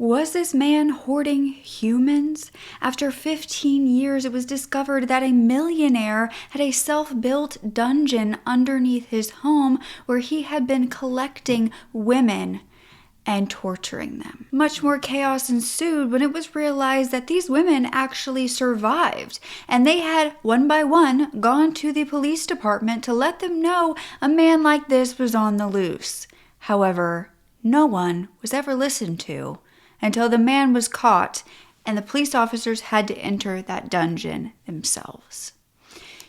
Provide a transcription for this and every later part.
Was this man hoarding humans? After 15 years, it was discovered that a millionaire had a self-built dungeon underneath his home where he had been collecting women and torturing them. Much more chaos ensued when it was realized that these women actually survived, and they had, one by one, gone to the police department to let them know a man like this was on the loose. However, no one was ever listened to until the man was caught and the police officers had to enter that dungeon themselves.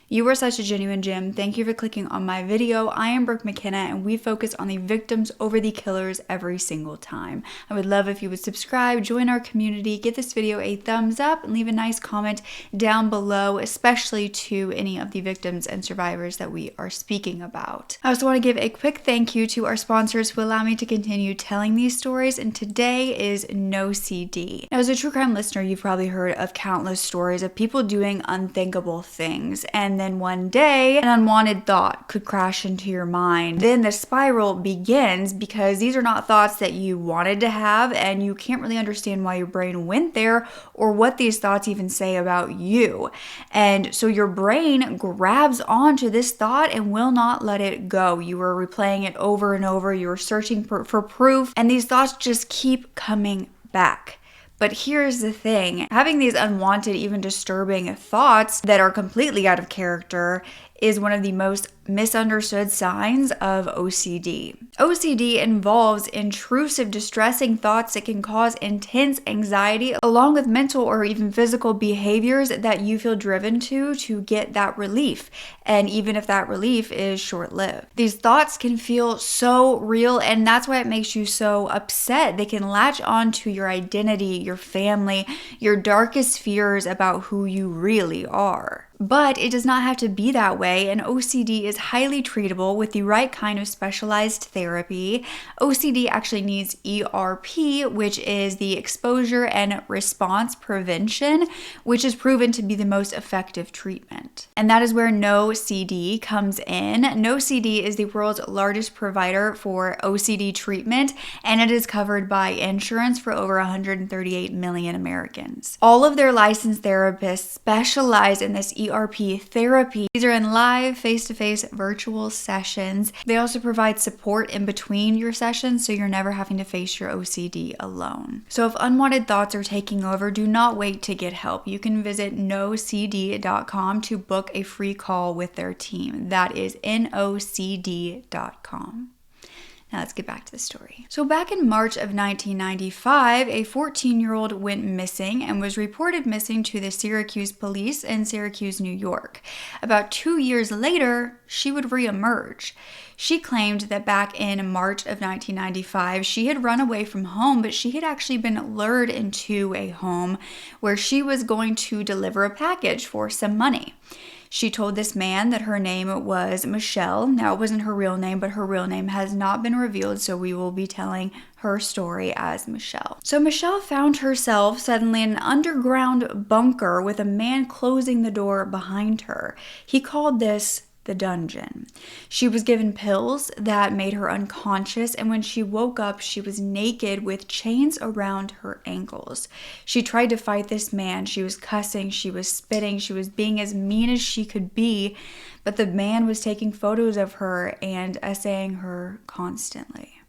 You are such a genuine gem. Thank you for clicking on my video. I am Brooke Makenna, and we focus on the victims over the killers every single time. I would love if you would subscribe, join our community, give this video a thumbs up, and leave a nice comment down below, especially to any of the victims and survivors that we are speaking about. I also want to give a quick thank you to our sponsors who allow me to continue telling these stories, and today is No CD. Now, as a true crime listener, you've probably heard of countless stories of people doing unthinkable things, and then one day an unwanted thought could crash into your mind. Then the spiral begins because these are not thoughts that you wanted to have, and you can't really understand why your brain went there or what these thoughts even say about you. And so your brain grabs onto this thought and will not let it go. You are replaying it over and over. You are searching for proof, and these thoughts just keep coming back. But here's the thing, having these unwanted, even disturbing thoughts that are completely out of character is one of the most misunderstood signs of OCD. OCD involves intrusive, distressing thoughts that can cause intense anxiety, along with mental or even physical behaviors that you feel driven to get that relief, and even if that relief is short-lived. These thoughts can feel so real, and that's why it makes you so upset. They can latch on to your identity, your family, your darkest fears about who you really are. But it does not have to be that way, and OCD is highly treatable with the right kind of specialized therapy. OCD actually needs ERP, which is the exposure and response prevention, which is proven to be the most effective treatment. And that is where No CD comes in. No CD is the world's largest provider for OCD treatment, and it is covered by insurance for over 138 million Americans. All of their licensed therapists specialize in this ERP therapy. These are in live, face-to-face virtual sessions. They also provide support in between your sessions, so you're never having to face your OCD alone. So if unwanted thoughts are taking over, do not wait to get help. You can visit nocd.com to book a free call with their team. That is nocd.com. Now let's get back to the story. So back in March of 1995, a 14-year-old went missing and was reported missing to the Syracuse police in Syracuse, New York. About 2 years later, she would reemerge. She claimed that back in March of 1995, she had run away from home, but she had actually been lured into a home where she was going to deliver a package for some money. She told this man that her name was Michelle. Now, it wasn't her real name, but her real name has not been revealed, so we will be telling her story as Michelle. So Michelle found herself suddenly in an underground bunker with a man closing the door behind her. He called this the dungeon. She was given pills that made her unconscious, and when she woke up, she was naked with chains around her ankles. She tried to fight this man. She was cussing, she was spitting, she was being as mean as she could be, but the man was taking photos of her and assaying her constantly.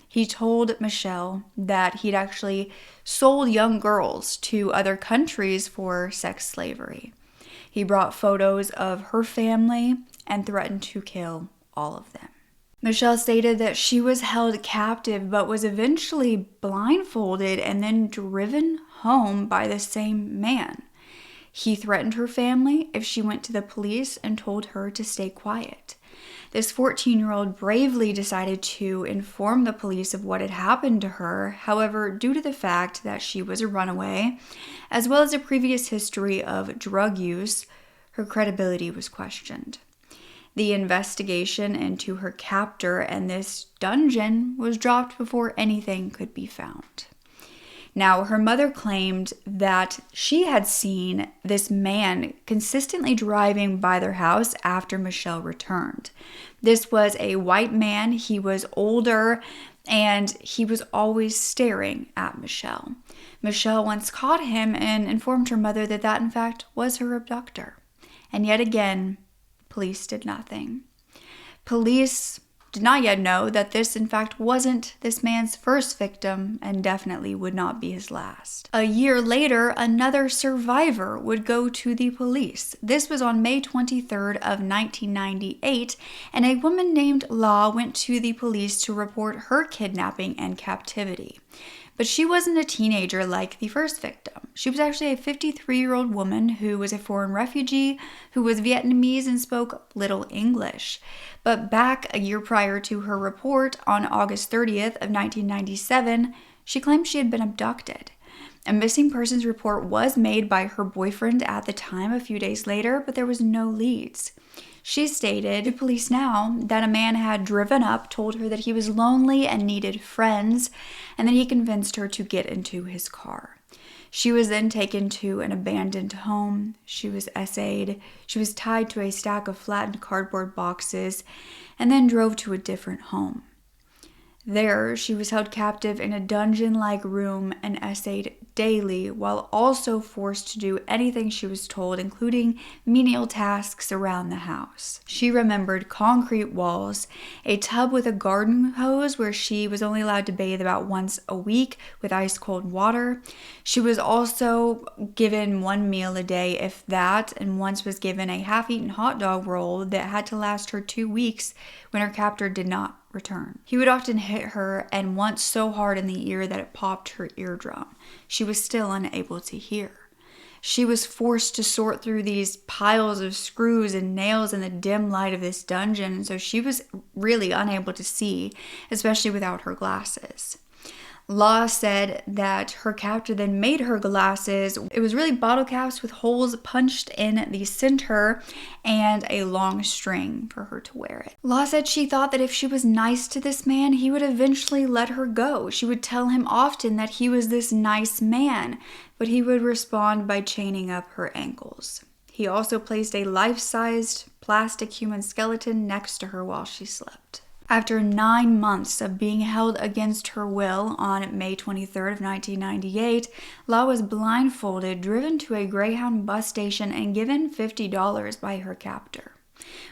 He told Michelle that he'd actually sold young girls to other countries for sex slavery. He brought photos of her family and threatened to kill all of them. Michelle stated that she was held captive but was eventually blindfolded and then driven home by the same man. He threatened her family if she went to the police and told her to stay quiet. This 14-year-old bravely decided to inform the police of what had happened to her. However, due to the fact that she was a runaway, as well as a previous history of drug use, her credibility was questioned. The investigation into her captor and this dungeon was dropped before anything could be found. Now, her mother claimed that she had seen this man consistently driving by their house after Michelle returned. This was a white man. He was older, and he was always staring at Michelle. Michelle once caught him and informed her mother that that, in fact, was her abductor. And yet again, police did nothing. Police did not yet know that this, in fact, wasn't this man's first victim and definitely would not be his last. A year later, another survivor would go to the police. This was on May 23rd of 1998, and a woman named Law went to the police to report her kidnapping and captivity. But she wasn't a teenager like the first victim. She was actually a 53-year-old woman who was a foreign refugee, who was Vietnamese and spoke little English. But back a year prior to her report, on August 30th of 1997, she claimed she had been abducted. A missing persons report was made by her boyfriend at the time a few days later, but there was no leads. She stated to police now that a man had driven up, told her that he was lonely and needed friends, and then he convinced her to get into his car. She was then taken to an abandoned home. She was essayed. She was tied to a stack of flattened cardboard boxes and then drove to a different home. There, she was held captive in a dungeon-like room and essayed daily, while also forced to do anything she was told, including menial tasks around the house. She remembered concrete walls, a tub with a garden hose where she was only allowed to bathe about once a week with ice-cold water. She was also given one meal a day, if that, and once was given a half-eaten hot dog roll that had to last her 2 weeks when her captor did not return. He would often hit her, and once so hard in the ear that it popped her eardrum. She was still unable to hear. She was forced to sort through these piles of screws and nails in the dim light of this dungeon, and so she was really unable to see, especially without her glasses. Law said that her captor then made her glasses. It was really bottle caps with holes punched in the center and a long string for her to wear it. Law said she thought that if she was nice to this man, he would eventually let her go. She would tell him often that he was this nice man, but he would respond by chaining up her ankles. He also placed a life-sized plastic human skeleton next to her while she slept. After 9 months of being held against her will on May 23rd of 1998, Law was blindfolded, driven to a Greyhound bus station, and given $50 by her captor.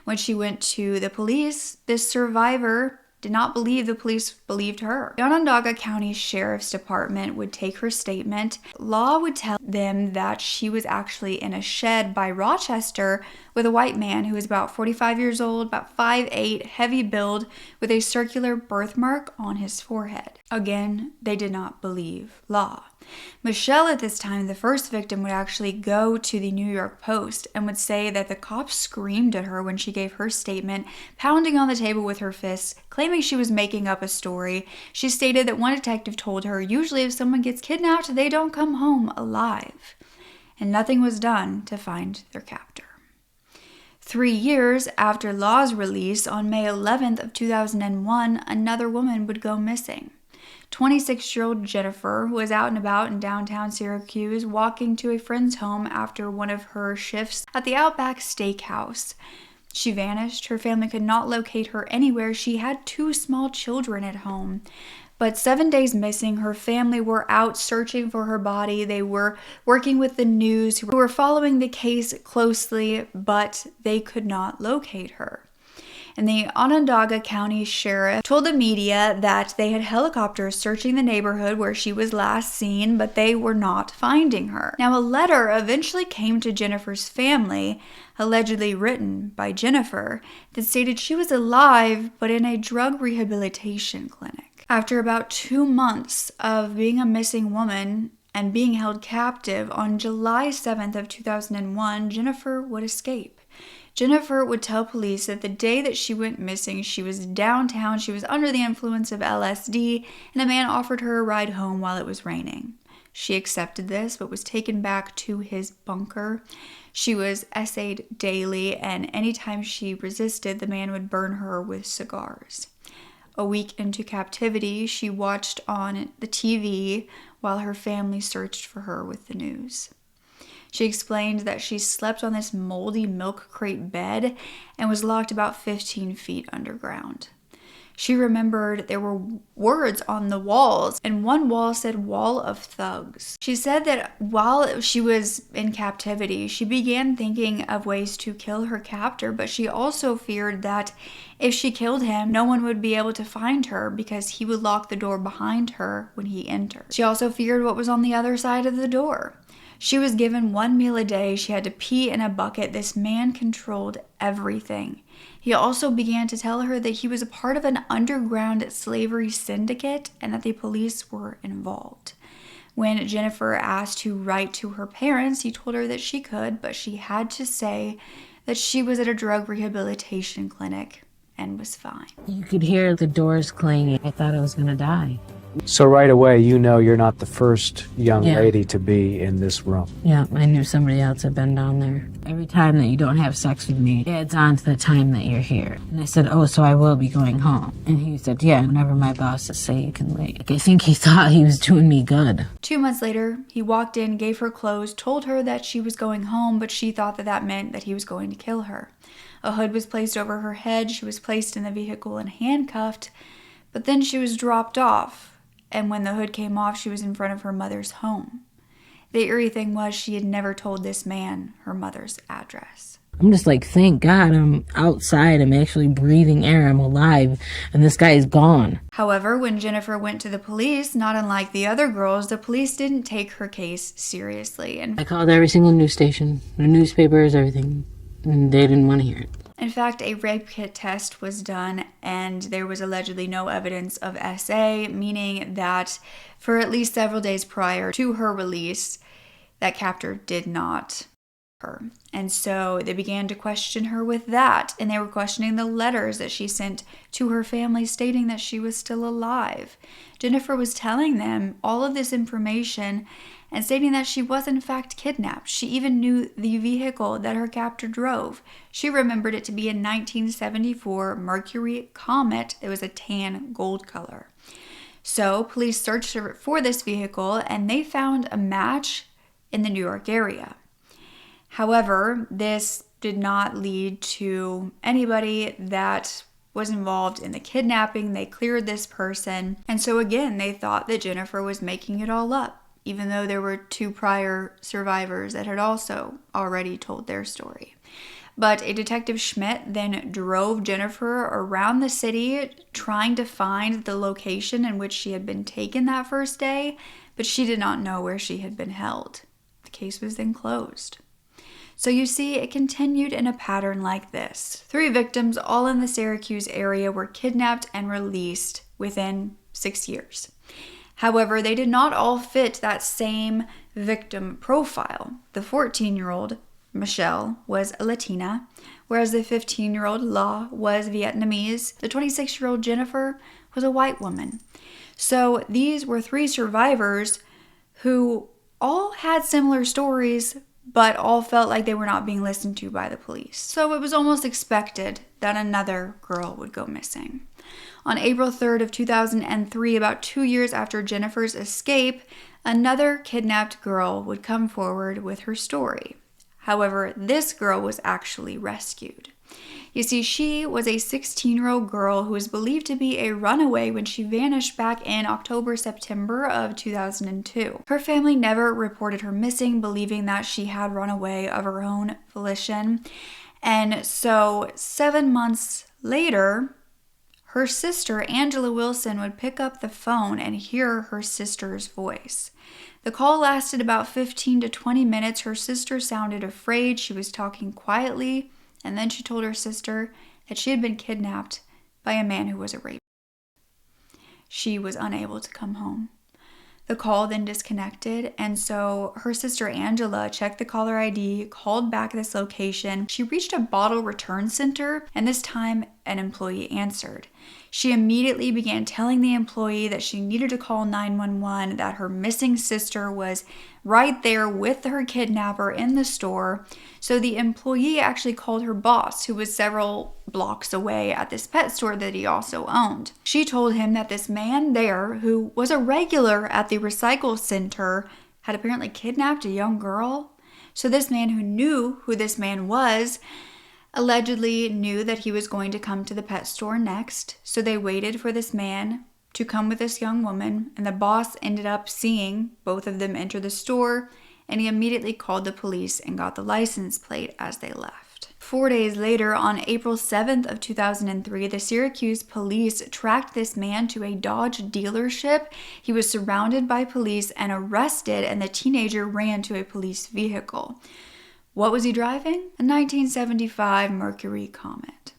When she went to the police, this survivor did not believe the police believed her. The Onondaga County Sheriff's Department would take her statement. Law would tell them that she was actually in a shed by Rochester with a white man who was about 45 years old, about 5'8", heavy build, with a circular birthmark on his forehead. Again, they did not believe Law. Michelle, at this time, the first victim, would actually go to the New York Post and would say that the cops screamed at her when she gave her statement, pounding on the table with her fists, claiming she was making up a story. She stated that one detective told her, usually if someone gets kidnapped, they don't come home alive. And nothing was done to find their captor. 3 years after Law's release, on May 11th of 2001, another woman would go missing. 26-year-old Jennifer was out and about in downtown Syracuse, walking to a friend's home after one of her shifts at the Outback Steakhouse. She vanished. Her family could not locate her anywhere. She had 2 small children at home. But 7 days missing, her family were out searching for her body. They were working with the news, who were following the case closely, but they could not locate her. And the Onondaga County Sheriff told the media that they had helicopters searching the neighborhood where she was last seen, but they were not finding her. Now, a letter eventually came to Jennifer's family, allegedly written by Jennifer, that stated she was alive, but in a drug rehabilitation clinic. After about 2 months of being a missing woman and being held captive, on July 7th of 2001, Jennifer would escape. Jennifer would tell police that the day that she went missing, she was downtown, she was under the influence of LSD, and a man offered her a ride home while it was raining. She accepted this, but was taken back to his bunker. She was essayed daily, and anytime she resisted, the man would burn her with cigars. A week into captivity, she watched on the TV while her family searched for her with the news. She explained that she slept on this moldy milk crate bed and was locked about 15 feet underground. She remembered there were words on the walls, and one wall said "Wall of Thugs." She said that while she was in captivity, she began thinking of ways to kill her captor, but she also feared that if she killed him, no one would be able to find her because he would lock the door behind her when he entered. She also feared what was on the other side of the door. She was given 1 meal a day. She had to pee in a bucket. This man controlled everything. He also began to tell her that he was a part of an underground slavery syndicate and that the police were involved. When Jennifer asked to write to her parents, he told her that she could, but she had to say that she was at a drug rehabilitation clinic and was fine. You could hear the doors clanging. I thought I was going to die. So right away, you know you're not the first young lady to be in this room. Yeah, I knew somebody else had been down there. Every time that you don't have sex with me, it adds on to the time that you're here. And I said, oh, so I will be going home. And he said, yeah, whenever my bosses say you can leave. I think he thought he was doing me good. 2 months later, he walked in, gave her clothes, told her that she was going home, but she thought that that meant that he was going to kill her. A hood was placed over her head. She was placed in the vehicle and handcuffed, but then she was dropped off. And when the hood came off, she was in front of her mother's home. The eerie thing was she had never told this man her mother's address. I'm just like, thank God I'm outside. I'm actually breathing air. I'm alive. And this guy is gone. However, when Jennifer went to the police, not unlike the other girls, the police didn't take her case seriously. And I called every single news station, the newspapers, everything. And they didn't want to hear it. In fact, a rape kit test was done, and there was allegedly no evidence of SA, meaning that for at least several days prior to her release, that captor did not her. And so they began to question her with that, and they were questioning the letters that she sent to her family stating that she was still alive. Jennifer was telling them all of this information and stating that she was in fact kidnapped. She even knew the vehicle that her captor drove. She remembered it to be a 1974 Mercury Comet. It was a tan gold color. So police searched for this vehicle and they found a match in the New York area. However, this did not lead to anybody that was involved in the kidnapping. They cleared this person. And so again, they thought that Jennifer was making it all up, even though there were 2 prior survivors that had also already told their story. But a Detective Schmidt then drove Jennifer around the city trying to find the location in which she had been taken that first day, but she did not know where she had been held. The case was then closed. So you see, it continued in a pattern like this. 3 victims, all in the Syracuse area, were kidnapped and released within 6 years. However, they did not all fit that same victim profile. The 14-year-old, Michelle, was a Latina, whereas the 15-year-old La was Vietnamese. The 26-year-old Jennifer was a white woman. So these were 3 survivors who all had similar stories, but all felt like they were not being listened to by the police. So it was almost expected that another girl would go missing. On April 3rd of 2003, about 2 years after Jennifer's escape, another kidnapped girl would come forward with her story. However, this girl was actually rescued. You see, she was a 16-year-old girl who was believed to be a runaway when she vanished back in September of 2002. Her family never reported her missing, believing that she had run away of her own volition. And so 7 months later, her sister, Angela Wilson, would pick up the phone and hear her sister's voice. The call lasted about 15 to 20 minutes. Her sister sounded afraid. She was talking quietly. And then she told her sister that she had been kidnapped by a man who was a rapist. She was unable to come home. The call then disconnected, and so her sister Angela checked the caller ID, called back this location. She reached a bottle return center, and this time an employee answered. She immediately began telling the employee that she needed to call 911, that her missing sister was right there with her kidnapper in the store. So the employee actually called her boss, who was several blocks away at this pet store that he also owned. She told him that this man there, who was a regular at the recycle center, had apparently kidnapped a young girl. So this man, who knew who this man was, allegedly knew that he was going to come to the pet store next, so they waited for this man to come with this young woman, and the boss ended up seeing both of them enter the store, and he immediately called the police and got the license plate as they left. 4 days later, on April 7th of 2003, the Syracuse police tracked this man to a Dodge dealership. He was surrounded by police and arrested, and the teenager ran to a police vehicle. What was he driving? A 1975 Mercury Comet.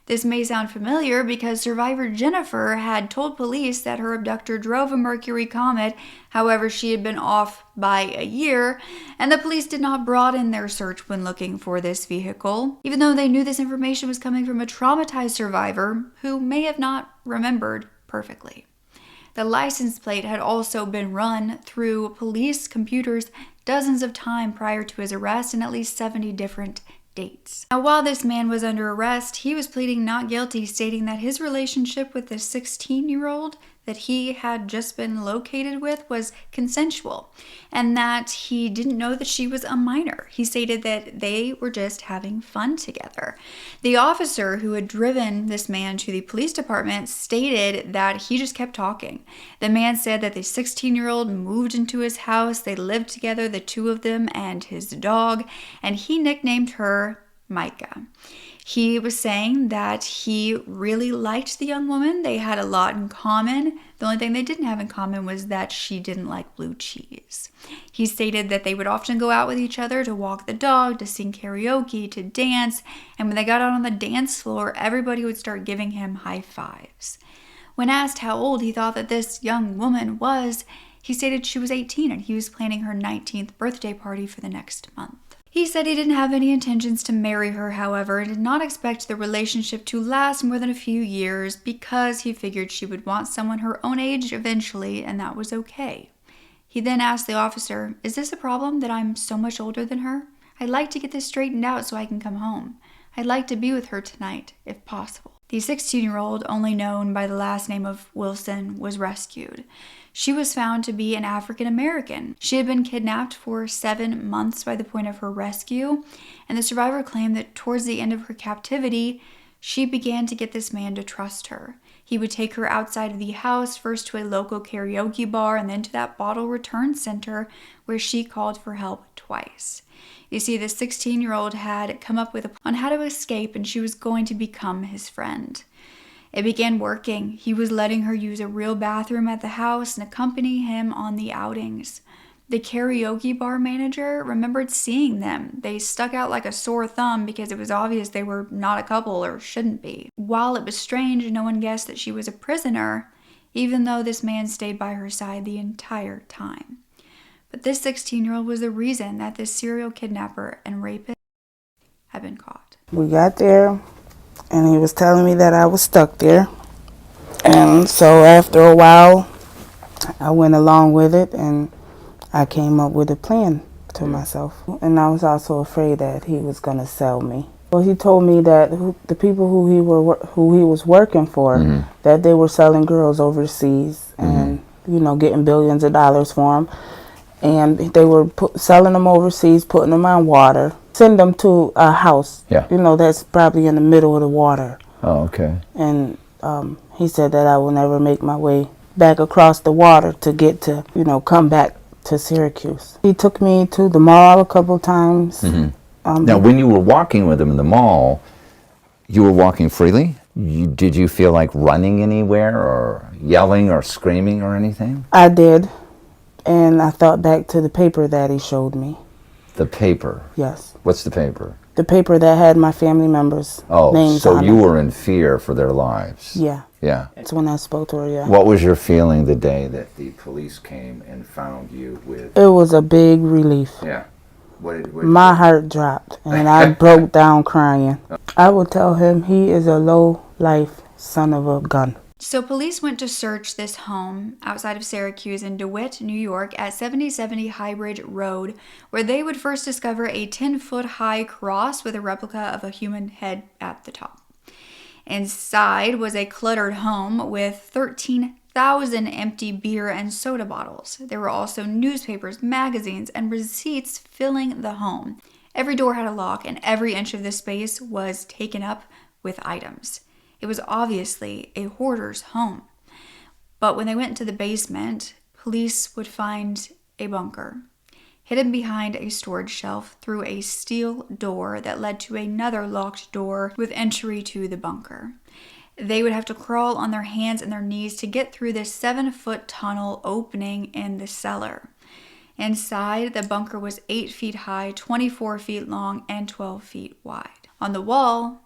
This may sound familiar because survivor Jennifer had told police that her abductor drove a Mercury Comet. However, she had been off by a year, and the police did not broaden their search when looking for this vehicle, even though they knew this information was coming from a traumatized survivor who may have not remembered perfectly. The license plate had also been run through police computers dozens of times prior to his arrest in at least 70 different dates. Now, while this man was under arrest, he was pleading not guilty, stating that his relationship with the 16-year-old that he had just been located with was consensual, and that he didn't know that she was a minor. He stated that they were just having fun together. The officer who had driven this man to the police department stated that he just kept talking. The man said that the 16-year-old moved into his house. They lived together, the two of them and his dog, and he nicknamed her Micah. He was saying that he really liked the young woman. They had a lot in common. The only thing they didn't have in common was that she didn't like blue cheese. He stated that they would often go out with each other to walk the dog, to sing karaoke, to dance, and when they got out on the dance floor, everybody would start giving him high fives. When asked how old he thought that this young woman was, he stated she was 18 and he was planning her 19th birthday party for the next month. He said he didn't have any intentions to marry her, however, and did not expect the relationship to last more than a few years because he figured she would want someone her own age eventually, and that was okay. He then asked the officer, "Is this a problem that I'm so much older than her? I'd like to get this straightened out so I can come home. I'd like to be with her tonight, if possible." The 16-year-old, only known by the last name of Wilson, was rescued. She was found to be an African American. She had been kidnapped for 7 months by the point of her rescue, and the survivor claimed that towards the end of her captivity, she began to get this man to trust her. He would take her outside of the house, first to a local karaoke bar and then to that bottle return center where she called for help twice. You see, the 16-year-old had come up with a plan on how to escape, and she was going to become his friend. It began working. He was letting her use a real bathroom at the house and accompany him on the outings. The karaoke bar manager remembered seeing them. They stuck out like a sore thumb because it was obvious they were not a couple or shouldn't be. While it was strange, no one guessed that she was a prisoner, even though this man stayed by her side the entire time. But this 16-year-old was the reason that this serial kidnapper and rapist had been caught. We got there, and he was telling me that I was stuck there. And so after a while, I went along with it, and I came up with a plan to myself. And I was also afraid that he was going to sell me. Well, he told me that the people who he was working for, that they were selling girls overseas and, you know, getting billions of dollars for them. And they were selling them overseas, putting them on water, send them to a house, you know, that's probably in the middle of the water. Oh, okay. And he said that I will never make my way back across the water to get to, you know, come back to Syracuse. He took me to the mall a couple times. Now, when you were walking with him in the mall, you were walking freely? Did you feel like running anywhere or yelling or screaming or anything? I did. And I thought back to the paper that he showed me. The paper? Yes. What's the paper? The paper that had my family members' names on it. So you were in fear for their lives? Yeah. Yeah. That's when I spoke to her, yeah. What was your feeling the day that the police came and found you with... It was a big relief. Yeah. My heart dropped, and I broke down crying. I would tell him he is a low-life son of a gun. So police went to search this home outside of Syracuse in DeWitt, New York at 7070 Highbridge Road, where they would first discover a 10-foot high cross with a replica of a human head at the top. Inside was a cluttered home with 13,000 empty beer and soda bottles. There were also newspapers, magazines, and receipts filling the home. Every door had a lock, and every inch of the space was taken up with items. It was obviously a hoarder's home. But when they went into the basement, police would find a bunker, hidden behind a storage shelf through a steel door that led to another locked door with entry to the bunker. They would have to crawl on their hands and their knees to get through this 7-foot tunnel opening in the cellar. Inside, the bunker was 8 feet high, 24 feet long, and 12 feet wide. On the wall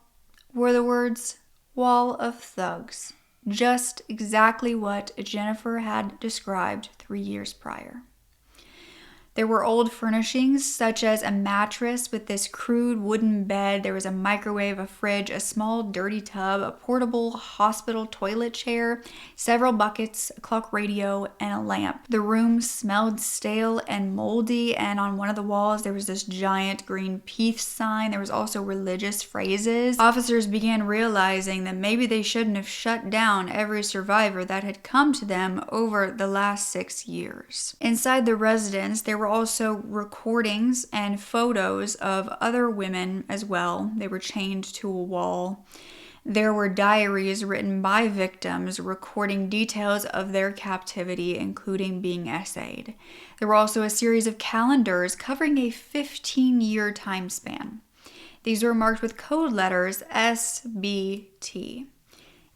were the words, "Wall of Thugs," just exactly what Jennifer had described 3 years prior. There were old furnishings such as a mattress with this crude wooden bed. There was a microwave, a fridge, a small dirty tub, a portable hospital toilet chair, several buckets, a clock radio, and a lamp. The room smelled stale and moldy, and on one of the walls there was this giant green peace sign. There was also religious phrases. Officers began realizing that maybe they shouldn't have shut down every survivor that had come to them over the last 6 years. Inside the residence, there were also recordings and photos of other women as well. They were chained to a wall. There were diaries written by victims recording details of their captivity, including being essayed. There were also a series of calendars covering a 15-year time span. These were marked with code letters SBT.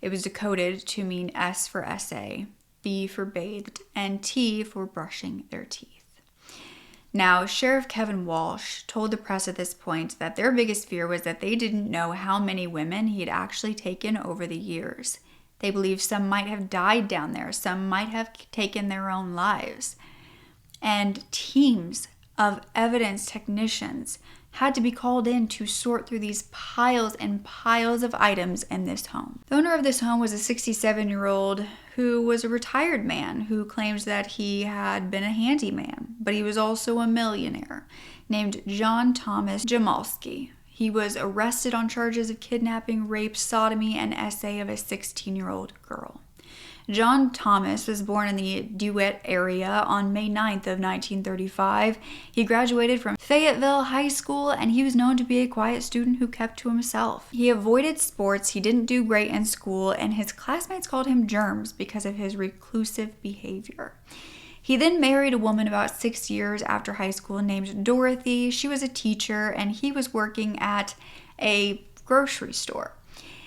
It was decoded to mean S for essay, B for bathed, and T for brushing their teeth. Now, Sheriff Kevin Walsh told the press at this point that their biggest fear was that they didn't know how many women he had actually taken over the years. They believed some might have died down there, some might have taken their own lives. And teams of evidence technicians had to be called in to sort through these piles and piles of items in this home. The owner of this home was a 67-year-old who was a retired man who claims that he had been a handyman, but he was also a millionaire named Thomas Jamelske. He was arrested on charges of kidnapping, rape, sodomy, and essay of a 16-year-old girl. John Thomas was born in the DeWitt area on May 9th of 1935. He graduated from Fayetteville High School, and he was known to be a quiet student who kept to himself. He avoided sports, he didn't do great in school, and his classmates called him Germs because of his reclusive behavior. He then married a woman about 6 years after high school named Dorothy. She was a teacher, and he was working at a grocery store.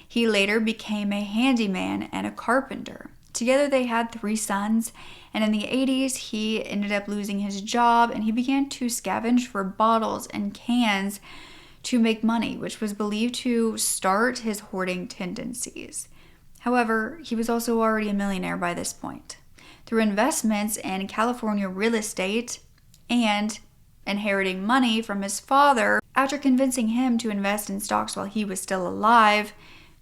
He later became a handyman and a carpenter. Together they had 3 sons, and in the 80s he ended up losing his job and he began to scavenge for bottles and cans to make money, which was believed to start his hoarding tendencies. However, he was also already a millionaire by this point. Through investments in California real estate and inheriting money from his father, after convincing him to invest in stocks while he was still alive,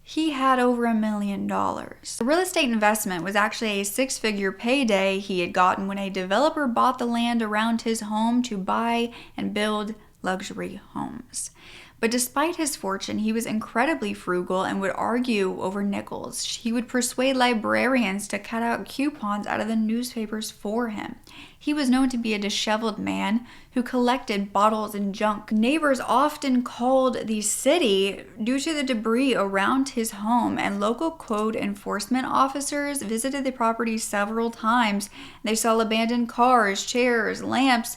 he had over $1 million. The real estate investment was actually a 6-figure payday he had gotten when a developer bought the land around his home to buy and build luxury homes. But despite his fortune, he was incredibly frugal and would argue over nickels. He would persuade librarians to cut out coupons out of the newspapers for him. He was known to be a disheveled man who collected bottles and junk. Neighbors often called the city due to the debris around his home, and local code enforcement officers visited the property several times. They saw abandoned cars, chairs, lamps,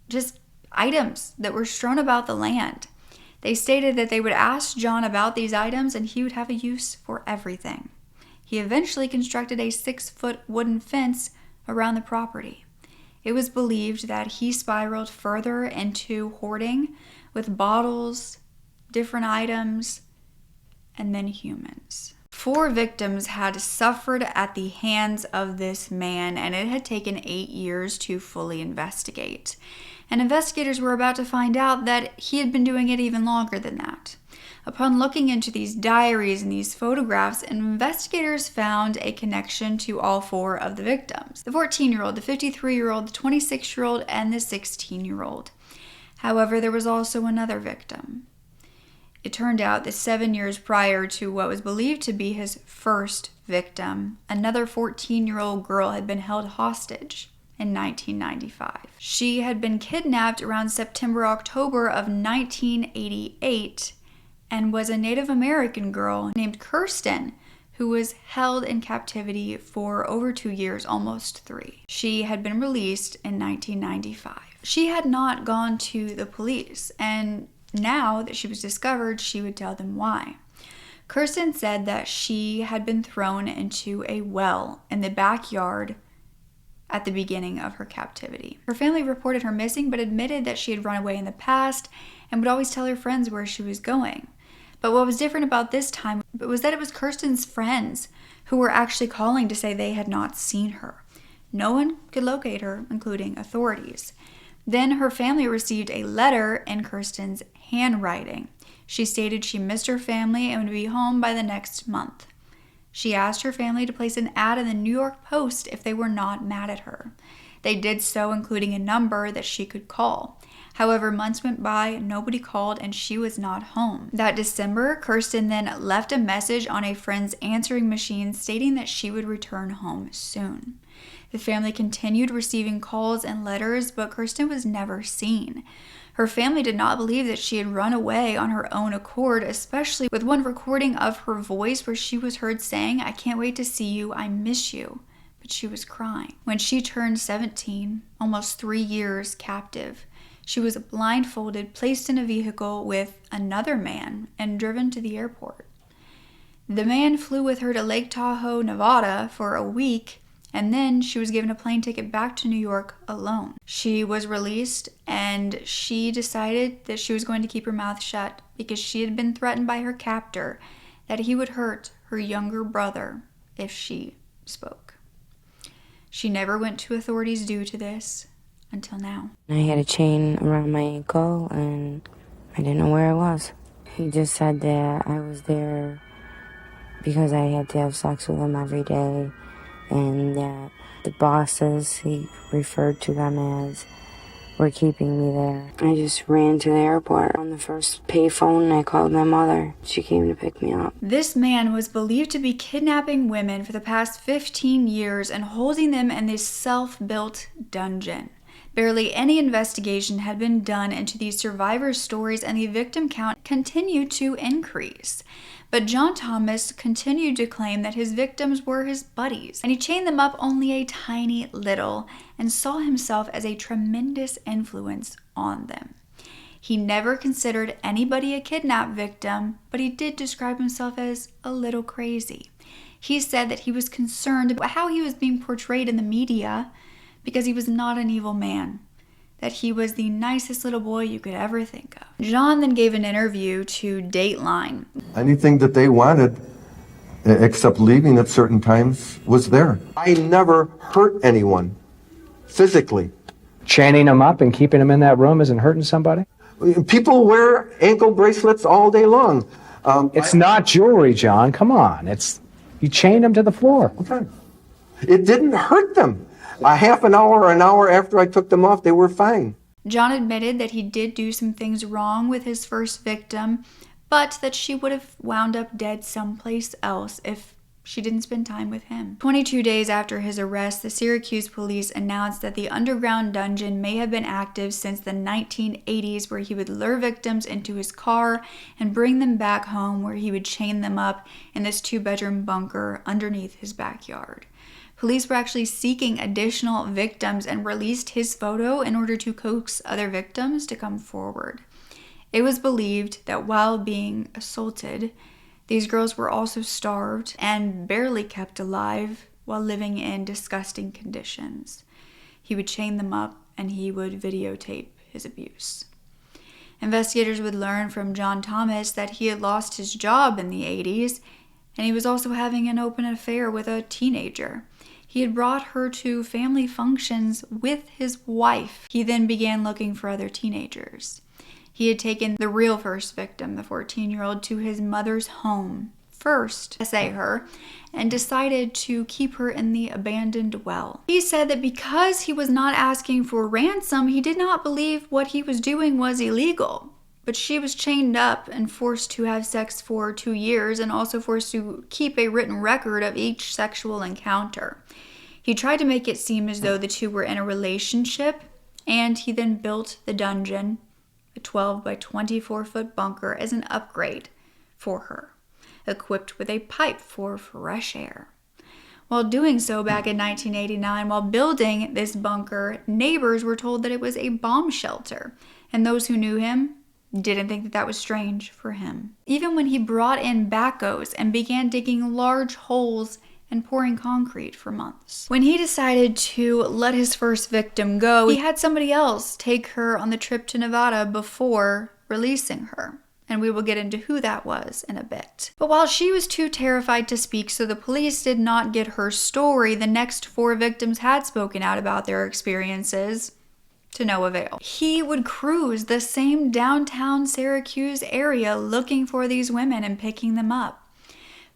just items that were strewn about the land. They stated that they would ask John about these items and he would have a use for everything. He eventually constructed a 6-foot wooden fence around the property. It was believed that he spiraled further into hoarding with bottles, different items, and then humans. 4 victims had suffered at the hands of this man, and it had taken 8 years to fully investigate. And investigators were about to find out that he had been doing it even longer than that. Upon looking into these diaries and these photographs, investigators found a connection to all 4 of the victims: the 14-year-old, the 53-year-old, the 26-year-old, and the 16-year-old. However, there was also another victim. It turned out that 7 years prior to what was believed to be his first victim, another 14-year-old girl had been held hostage in 1995. She had been kidnapped around September-October of 1988 and was a Native American girl named Kirsten, who was held in captivity for over 2 years, almost 3. She had been released in 1995. She had not gone to the police, and now that she was discovered, she would tell them why. Kirsten said that she had been thrown into a well in the backyard at the beginning of her captivity. Her family reported her missing, but admitted that she had run away in the past and would always tell her friends where she was going. But what was different about this time was that it was Kirsten's friends who were actually calling to say they had not seen her. No one could locate her, including authorities. Then her family received a letter in Kirsten's handwriting. She stated she missed her family and would be home by the next month. She asked her family to place an ad in the New York Post if they were not mad at her. They did so, including a number that she could call. However, months went by, nobody called, and she was not home. That December, Kirsten then left a message on a friend's answering machine stating that she would return home soon. The family continued receiving calls and letters, but Kirsten was never seen. Her family did not believe that she had run away on her own accord, especially with one recording of her voice where she was heard saying, "I can't wait to see you, I miss you." But she was crying. When she turned 17, almost 3 years captive, she was blindfolded, placed in a vehicle with another man, and driven to the airport. The man flew with her to Lake Tahoe, Nevada for a week, and then she was given a plane ticket back to New York alone. She was released, and she decided that she was going to keep her mouth shut because she had been threatened by her captor that he would hurt her younger brother if she spoke. She never went to authorities due to this until now. I had a chain around my ankle, and I didn't know where it was. He just said that I was there because I had to have sex with him every day, and that the bosses, he referred to them as, were keeping me there. I just ran to the airport. On the first payphone, I called my mother. She came to pick me up. This man was believed to be kidnapping women for the past 15 years and holding them in this self-built dungeon. Barely any investigation had been done into these survivors' stories, and the victim count continued to increase. But John Thomas continued to claim that his victims were his buddies, and he chained them up only a tiny little and saw himself as a tremendous influence on them. He never considered anybody a kidnap victim, but he did describe himself as a little crazy. He said that he was concerned about how he was being portrayed in the media because he was not an evil man, that he was the nicest little boy you could ever think of. John then gave an interview to Dateline. Anything that they wanted, except leaving at certain times, was there. I never hurt anyone, physically. Chaining them up and keeping them in that room isn't hurting somebody? People wear ankle bracelets all day long. It's not jewelry, John. Come on. You chained them to the floor. Okay. It didn't hurt them. A half an hour or an hour after I took them off, they were fine. John admitted that he did do some things wrong with his first victim, but that she would have wound up dead someplace else if she didn't spend time with him. 22 days after his arrest, the Syracuse police announced that the underground dungeon may have been active since the 1980s, where he would lure victims into his car and bring them back home, where he would chain them up in this 2-bedroom bunker underneath his backyard. Police were actually seeking additional victims and released his photo in order to coax other victims to come forward. It was believed that while being assaulted, these girls were also starved and barely kept alive while living in disgusting conditions. He would chain them up and he would videotape his abuse. Investigators would learn from John Thomas that he had lost his job in the 80s, and he was also having an open affair with a teenager. He had brought her to family functions with his wife. He then began looking for other teenagers. He had taken the real first victim, the 14-year-old, to his mother's home first, to essay her, and decided to keep her in the abandoned well. He said that because he was not asking for ransom, he did not believe what he was doing was illegal. But she was chained up and forced to have sex for 2 years, and also forced to keep a written record of each sexual encounter. He tried to make it seem as though the two were in a relationship, and he then built the dungeon, a 12 by 24 foot bunker, as an upgrade for her, equipped with a pipe for fresh air. While doing so back in 1989, while building this bunker, neighbors were told that it was a bomb shelter, and those who knew him didn't think that that was strange for him. Even when he brought in backhoes and began digging large holes and pouring concrete for months. When he decided to let his first victim go, he had somebody else take her on the trip to Nevada before releasing her. And we will get into who that was in a bit. But while she was too terrified to speak, so the police did not get her story, the next 4 victims had spoken out about their experiences, to no avail. He would cruise the same downtown Syracuse area looking for these women and picking them up.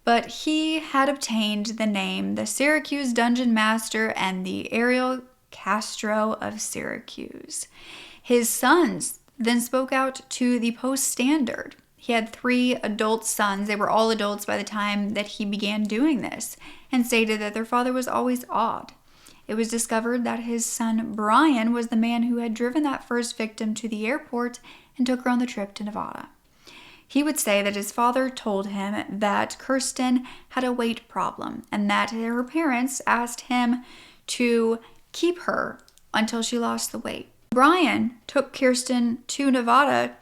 But he had obtained the name the Syracuse Dungeon Master and the Ariel Castro of Syracuse. His sons then spoke out to the Post-Standard. He had 3 adult sons. They were all adults by the time that he began doing this, and stated that their father was always odd. It was discovered that his son Brian was the man who had driven that first victim to the airport and took her on the trip to Nevada. He would say that his father told him that Kirsten had a weight problem and that her parents asked him to keep her until she lost the weight. Brian took Kirsten to Nevada,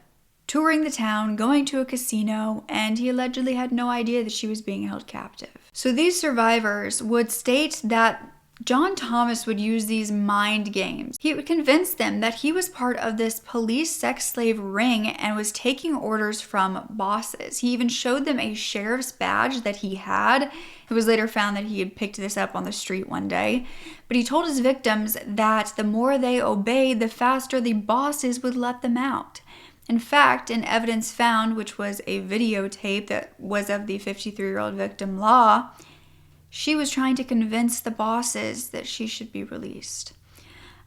touring the town, going to a casino, and he allegedly had no idea that she was being held captive. So these survivors would state that John Thomas would use these mind games. He would convince them that he was part of this police sex slave ring and was taking orders from bosses. He even showed them a sheriff's badge that he had. It was later found that he had picked this up on the street one day. But he told his victims that the more they obeyed, the faster the bosses would let them out. In fact, in evidence found, which was a videotape that was of the 53-year-old victim, Law, she was trying to convince the bosses that she should be released.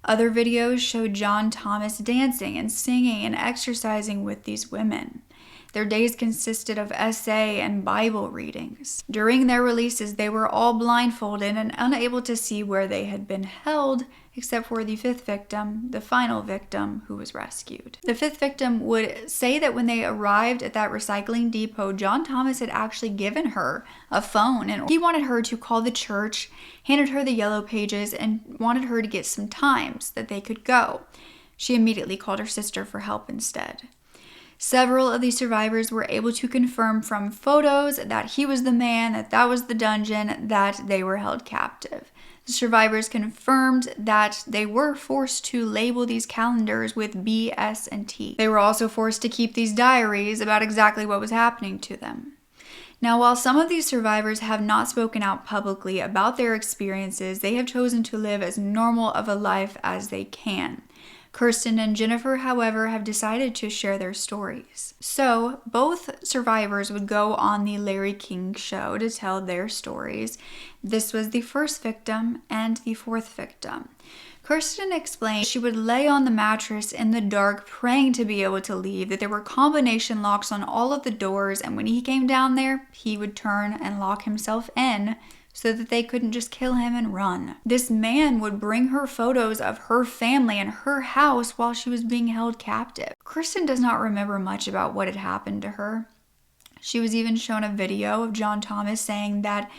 Other videos showed John Thomas dancing and singing and exercising with these women. Their days consisted of essay and Bible readings. During their releases, they were all blindfolded and unable to see where they had been held, except for the 5th victim, the final victim, who was rescued. The 5th victim would say that when they arrived at that recycling depot, John Thomas had actually given her a phone, and he wanted her to call the church, handed her the yellow pages, and wanted her to get some times that they could go. She immediately called her sister for help instead. Several of these survivors were able to confirm from photos that he was the man, that was the dungeon, that they were held captive. The survivors confirmed that they were forced to label these calendars with B, S, and T. They were also forced to keep these diaries about exactly what was happening to them. Now, while some of these survivors have not spoken out publicly about their experiences, they have chosen to live as normal of a life as they can. Kirsten and Jennifer, however, have decided to share their stories. So, both survivors would go on the Larry King show to tell their stories. This was the 1st victim and the 4th victim. Kirsten explained she would lay on the mattress in the dark praying to be able to leave, that there were combination locks on all of the doors, and when he came down there, he would turn and lock himself in so that they couldn't just kill him and run. This man would bring her photos of her family and her house while she was being held captive. Kirsten does not remember much about what had happened to her. She was even shown a video of John Thomas saying that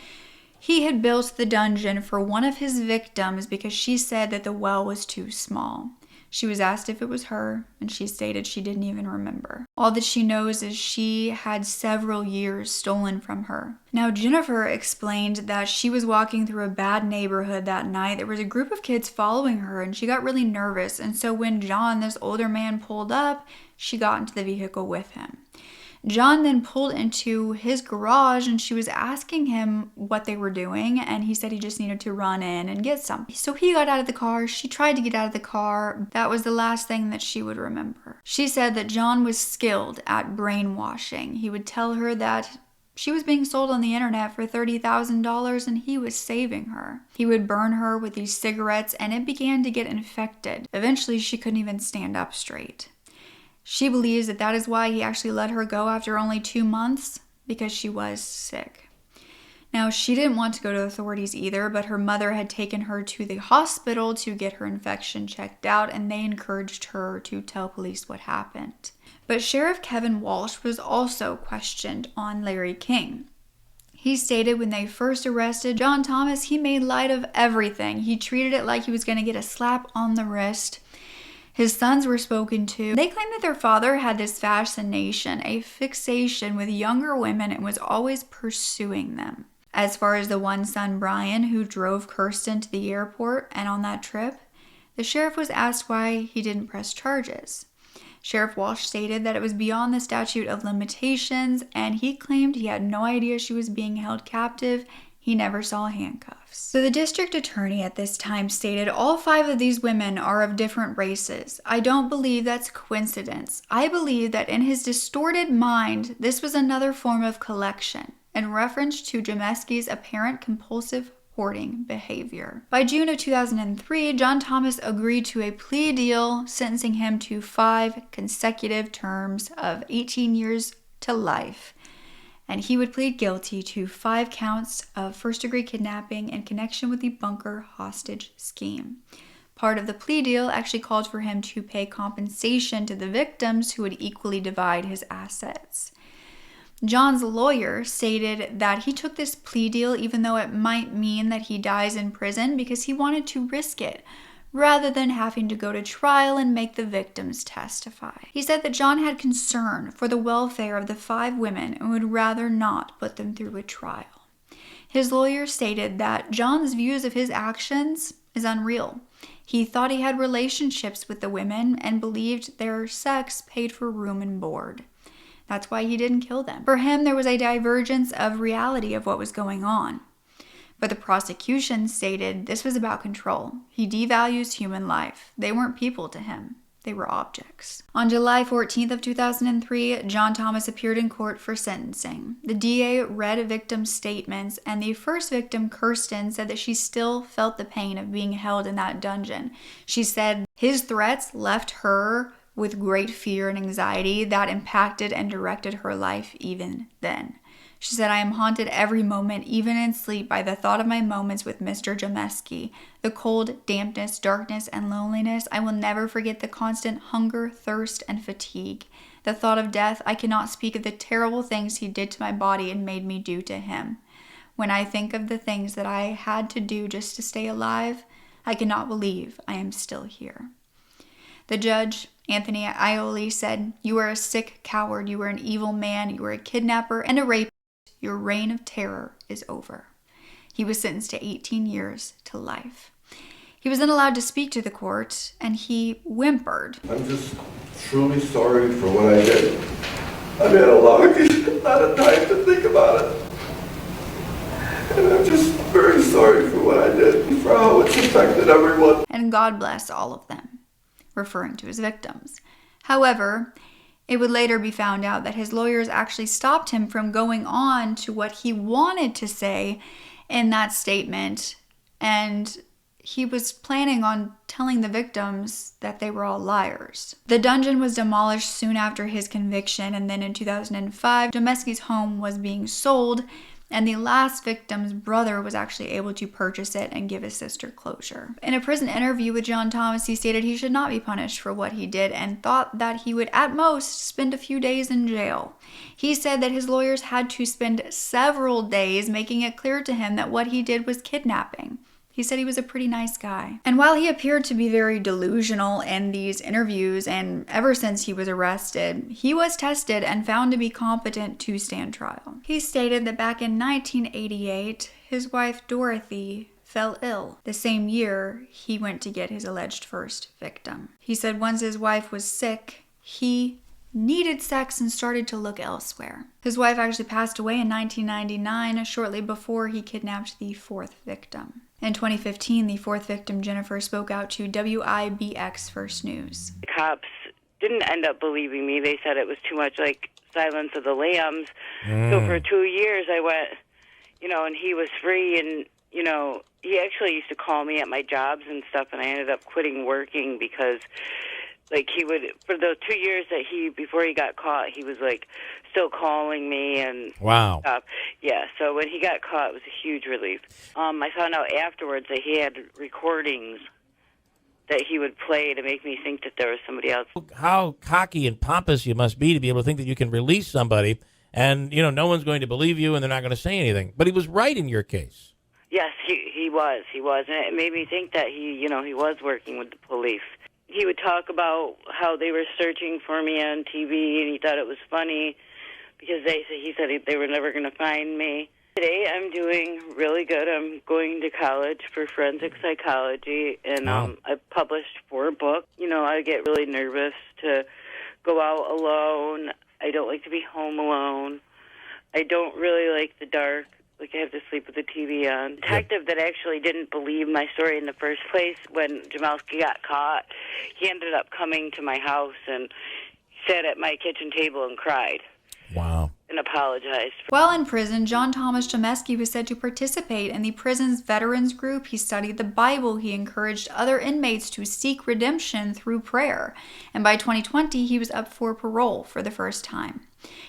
he had built the dungeon for one of his victims because she said that the well was too small. She was asked if it was her, and she stated she didn't even remember. All that she knows is she had several years stolen from her. Now, Jennifer explained that she was walking through a bad neighborhood that night. There was a group of kids following her, and she got really nervous. And so when John, this older man, pulled up, she got into the vehicle with him. John then pulled into his garage and she was asking him what they were doing, and he said he just needed to run in and get some. So he got out of the car. She tried to get out of the car. That was the last thing that she would remember. She said that John was skilled at brainwashing. He would tell her that she was being sold on the internet for $30,000 and he was saving her. He would burn her with these cigarettes and it began to get infected. Eventually, she couldn't even stand up straight. She believes that that is why he actually let her go after only 2 months, because she was sick. Now, she didn't want to go to authorities either, but her mother had taken her to the hospital to get her infection checked out, and they encouraged her to tell police what happened. But Sheriff Kevin Walsh was also questioned on Larry King. He stated when they first arrested John Thomas, he made light of everything. He treated it like he was going to get a slap on the wrist. His sons were spoken to. They claimed that their father had this fascination, a fixation with younger women, and was always pursuing them. As far as the one son, Brian, who drove Kirsten to the airport and on that trip, the sheriff was asked why he didn't press charges. Sheriff Walsh stated that it was beyond the statute of limitations, and he claimed he had no idea she was being held captive. He never saw handcuffs. So the district attorney at this time stated all 5 of these women are of different races. I don't believe that's coincidence. I believe that in his distorted mind, this was another form of collection, in reference to Jameske's apparent compulsive hoarding behavior. By June of 2003, John Thomas agreed to a plea deal, sentencing him to 5 consecutive terms of 18 years to life. And he would plead guilty to 5 counts of first-degree kidnapping in connection with the bunker hostage scheme. Part of the plea deal actually called for him to pay compensation to the victims who would equally divide his assets. John's lawyer stated that he took this plea deal even though it might mean that he dies in prison because he wanted to risk it, rather than having to go to trial and make the victims testify. He said that John had concern for the welfare of the 5 women and would rather not put them through a trial. His lawyer stated that John's views of his actions is unreal. He thought he had relationships with the women and believed their sex paid for room and board. That's why he didn't kill them. For him, there was a divergence of reality of what was going on. But the prosecution stated this was about control. He devalues human life. They weren't people to him. They were objects. On July 14th of 2003, John Thomas appeared in court for sentencing. The DA read victim statements, and the first victim, Kirsten, said that she still felt the pain of being held in that dungeon. She said his threats left her with great fear and anxiety that impacted and directed her life even then. She said, I am haunted every moment, even in sleep, by the thought of my moments with Mr. Jamelske. The cold, dampness, darkness, and loneliness. I will never forget the constant hunger, thirst, and fatigue. The thought of death, I cannot speak of the terrible things he did to my body and made me do to him. When I think of the things that I had to do just to stay alive, I cannot believe I am still here. The judge, Anthony Aioli, said, you are a sick coward, you are an evil man, you are a kidnapper and a rapist. Your reign of terror is over. He was sentenced to 18 years to life. He was then allowed to speak to the court, and he whimpered. I'm just truly sorry for what I did. I've had a lot of time to think about it. And I'm just very sorry for what I did and for how it's affected everyone. And God bless all of them, referring to his victims. However, it would later be found out that his lawyers actually stopped him from going on to what he wanted to say in that statement, and he was planning on telling the victims that they were all liars. The dungeon was demolished soon after his conviction, and then in 2005, Jameske's home was being sold, and the last victim's brother was actually able to purchase it and give his sister closure. In a prison interview with John Thomas, he stated he should not be punished for what he did and thought that he would at most spend a few days in jail. He said that his lawyers had to spend several days making it clear to him that what he did was kidnapping. He said he was a pretty nice guy. And while he appeared to be very delusional in these interviews, and ever since he was arrested, he was tested and found to be competent to stand trial. He stated that back in 1988, his wife Dorothy fell ill. The same year, he went to get his alleged first victim. He said once his wife was sick, he needed sex and started to look elsewhere. His wife actually passed away in 1999, shortly before he kidnapped the 4th victim. In 2015, the 4th victim, Jennifer, spoke out to WIBX First News. The cops didn't end up believing me. They said it was too much like Silence of the Lambs. So for 2 years I went, and he was free, and, he actually used to call me at my jobs and stuff, and I ended up quitting working because, Like, he would, for the 2 years that before he got caught, he was, like, still calling me and wow. stuff. Yeah, so when he got caught, it was a huge relief. I found out afterwards that he had recordings that he would play to make me think that there was somebody else. How cocky and pompous you must be to be able to think that you can release somebody and, you know, no one's going to believe you and they're not going to say anything. But he was right in your case. Yes, he was. And it made me think that he was working with the police. He would talk about how they were searching for me on TV, and he thought it was funny because he said they were never going to find me. Today I'm doing really good. I'm going to college for forensic psychology, and Wow. I published 4 books. You know, I get really nervous to go out alone. I don't like to be home alone. I don't really like the dark. Like, I have to sleep with the TV on. Detective that actually didn't believe my story in the first place, when Jamelske got caught, he ended up coming to my house and sat at my kitchen table and cried. Wow. And apologized. While in prison, John Thomas Jamelske was said to participate in the prison's veterans group. He studied the Bible. He encouraged other inmates to seek redemption through prayer. And by 2020, he was up for parole for the first time.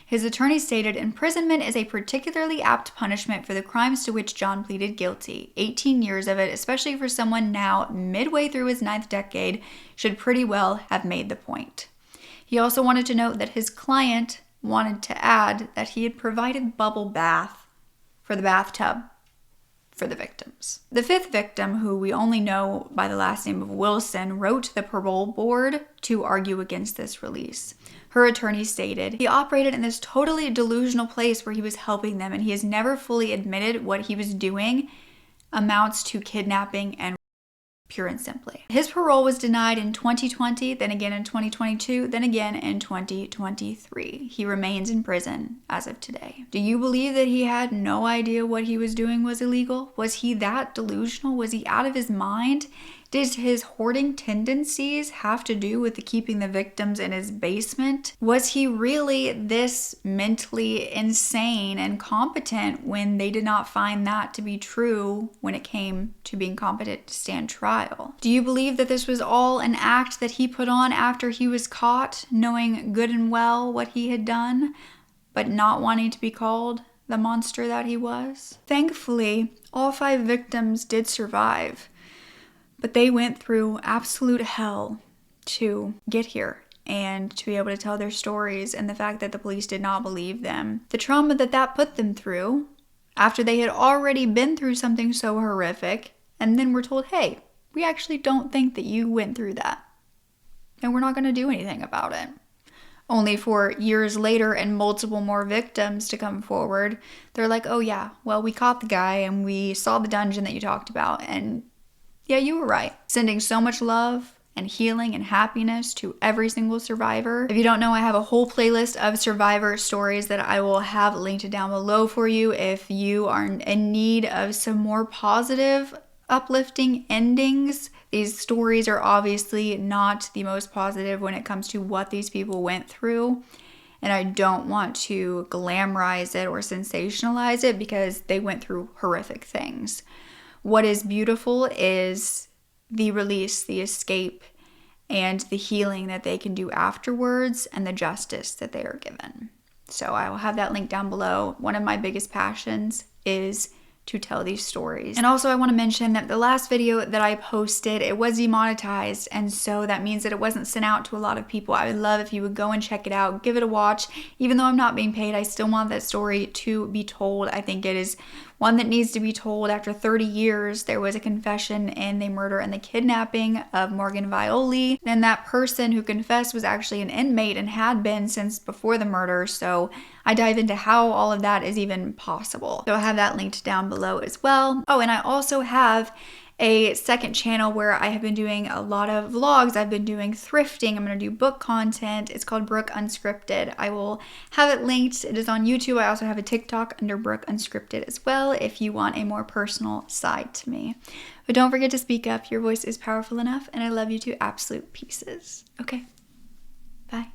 His attorney stated imprisonment is a particularly apt punishment for the crimes to which John pleaded guilty. 18 years of it, especially for someone now midway through his 9th decade, should pretty well have made the point. He also wanted to note that his client wanted to add that he had provided bubble bath for the bathtub for the victims. The 5th victim, who we only know by the last name of Wilson, wrote the parole board to argue against this release. Her attorney stated, he operated in this totally delusional place where he was helping them, and he has never fully admitted what he was doing amounts to kidnapping and pure and simply. His parole was denied in 2020, then again in 2022, then again in 2023. He remains in prison as of today. Do you believe that he had no idea what he was doing was illegal? Was he that delusional? Was he out of his mind? Did his hoarding tendencies have to do with keeping the victims in his basement? Was he really this mentally insane and competent when they did not find that to be true when it came to being competent to stand trial? Do you believe that this was all an act that he put on after he was caught, knowing good and well what he had done, but not wanting to be called the monster that he was? Thankfully, all 5 victims did survive. But they went through absolute hell to get here and to be able to tell their stories, and the fact that the police did not believe them. The trauma that put them through after they had already been through something so horrific, and then were told, hey, we actually don't think that you went through that, and we're not going to do anything about it. Only for years later and multiple more victims to come forward, they're like, oh yeah, well, we caught the guy and we saw the dungeon that you talked about, and yeah, you were right. Sending so much love and healing and happiness to every single survivor. If you don't know, I have a whole playlist of survivor stories that I will have linked down below for you if you are in need of some more positive, uplifting endings. These stories are obviously not the most positive when it comes to what these people went through. And I don't want to glamorize it or sensationalize it because they went through horrific things. What is beautiful is the release, the escape, and the healing that they can do afterwards, and the justice that they are given. So I will have that link down below. One of my biggest passions is to tell these stories. And also I want to mention that the last video that I posted, it was demonetized, and so that means that it wasn't sent out to a lot of people. I would love if you would go and check it out, give it a watch. Even though I'm not being paid, I still want that story to be told. I think it is one that needs to be told. After 30 years, there was a confession in the murder and the kidnapping of Morgan Violi. And that person who confessed was actually an inmate and had been since before the murder. So I dive into how all of that is even possible. So I have that linked down below as well. Oh, and I also have a second channel where I have been doing a lot of vlogs. I've been doing thrifting. I'm going to do book content. It's called Brooke Unscripted. I will have it linked. It is on YouTube. I also have a TikTok under Brooke Unscripted as well if you want a more personal side to me. But don't forget to speak up. Your voice is powerful enough, and I love you to absolute pieces. Okay, bye.